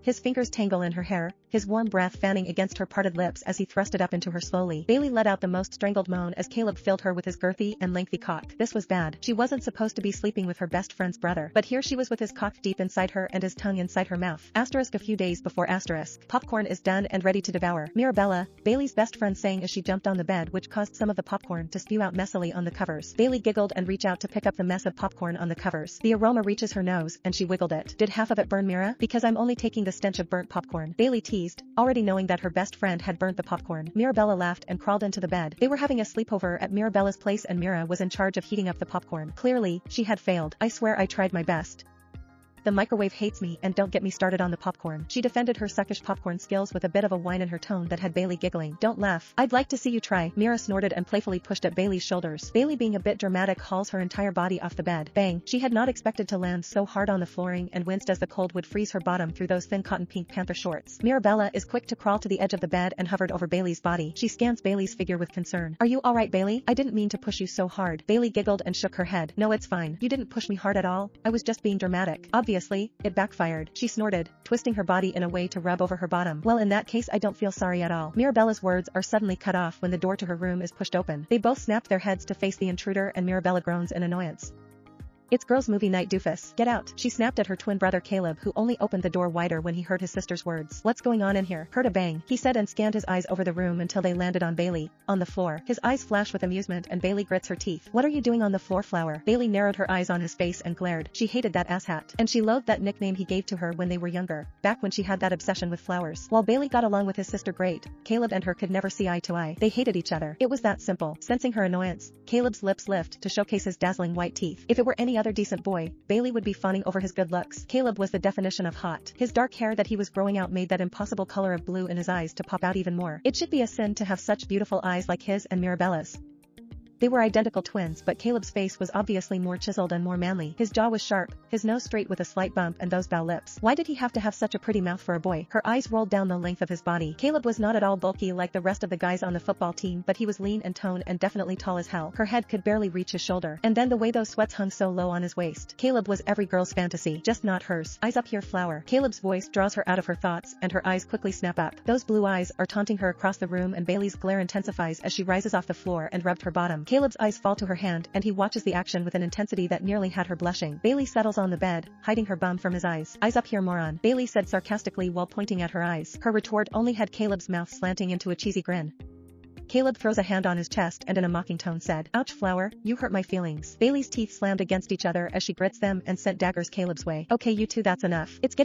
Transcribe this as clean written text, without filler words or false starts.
His fingers tangle in her hair, his warm breath fanning against her parted lips as he thrust it up into her slowly. Bailey let out the most strangled moan as Caleb filled her with his girthy and lengthy cock. This was bad. She wasn't supposed to be sleeping with her best friend's brother, but here she was with his cock deep inside her and his tongue inside her mouth. Asterisk a few days before asterisk. Popcorn is done and ready to devour. Mirabella, Bailey's best friend, sang as she jumped on the bed, which caused some of the popcorn to spew out messily on the covers. Bailey giggled and reached out to pick up the mess of popcorn on the covers. The aroma reaches her nose and she wiggled it. Did half of it burn, Mira? Because I'm only taking the stench of burnt popcorn, Bailey teased, already knowing that her best friend had burnt the popcorn. Mirabella laughed and crawled into the bed. They were having a sleepover at Mirabella's place and Mira was in charge of heating up the popcorn. Clearly, she had failed. I swear I tried my best. The microwave hates me, and don't get me started on the popcorn. She defended her suckish popcorn skills with a bit of a whine in her tone that had Bailey giggling. Don't laugh. I'd like to see you try. Mira snorted and playfully pushed at Bailey's shoulders. Bailey, being a bit dramatic, hauls her entire body off the bed. Bang. She had not expected to land so hard on the flooring and winced as the cold would freeze her bottom through those thin cotton pink panther shorts. Mirabella is quick to crawl to the edge of the bed and hovered over Bailey's body. She scans Bailey's figure with concern. Are you alright, Bailey? I didn't mean to push you so hard. Bailey giggled and shook her head. No, it's fine. You didn't push me hard at all. I was just being dramatic. Obviously, it backfired. She snorted, twisting her body in a way to rub over her bottom. Well, in that case I don't feel sorry at all. Mirabella's words are suddenly cut off when the door to her room is pushed open. They both snapped their heads to face the intruder and Mirabella groans in annoyance. It's girls' movie night, doofus. Get out. She snapped at her twin brother Caleb, who only opened the door wider when he heard his sister's words. What's going on in here? Heard a bang, he said and scanned his eyes over the room until they landed on Bailey, on the floor. His eyes flash with amusement and Bailey grits her teeth. What are you doing on the floor, Flower? Bailey narrowed her eyes on his face and glared. She hated that asshat. And she loathed that nickname he gave to her when they were younger, back when she had that obsession with flowers. While Bailey got along with his sister great, Caleb and her could never see eye to eye. They hated each other. It was that simple. Sensing her annoyance, Caleb's lips lift to showcase his dazzling white teeth. If it were any other decent boy, Bailey would be fawning over his good looks. Caleb was the definition of hot. His dark hair that he was growing out made that impossible color of blue in his eyes to pop out even more. It should be a sin to have such beautiful eyes like his and Mirabella's. They were identical twins, but Caleb's face was obviously more chiseled and more manly. His jaw was sharp, his nose straight with a slight bump and those bow lips. Why did he have to have such a pretty mouth for a boy? Her eyes rolled down the length of his body. Caleb was not at all bulky like the rest of the guys on the football team, but he was lean and toned and definitely tall as hell. Her head could barely reach his shoulder. And then the way those sweats hung so low on his waist. Caleb was every girl's fantasy, just not hers. Eyes up here, Flower. Caleb's voice draws her out of her thoughts and her eyes quickly snap up. Those blue eyes are taunting her across the room and Bailey's glare intensifies as she rises off the floor and rubbed her bottom. Caleb's eyes fall to her hand and he watches the action with an intensity that nearly had her blushing. Bailey settles on the bed, hiding her bum from his eyes. Eyes up here, moron, Bailey said sarcastically while pointing at her eyes. Her retort only had Caleb's mouth slanting into a cheesy grin. Caleb throws a hand on his chest and in a mocking tone said, Ouch, Flower, you hurt my feelings. Bailey's teeth slammed against each other as she grits them and sent daggers Caleb's way. Okay, you two, that's enough. It's getting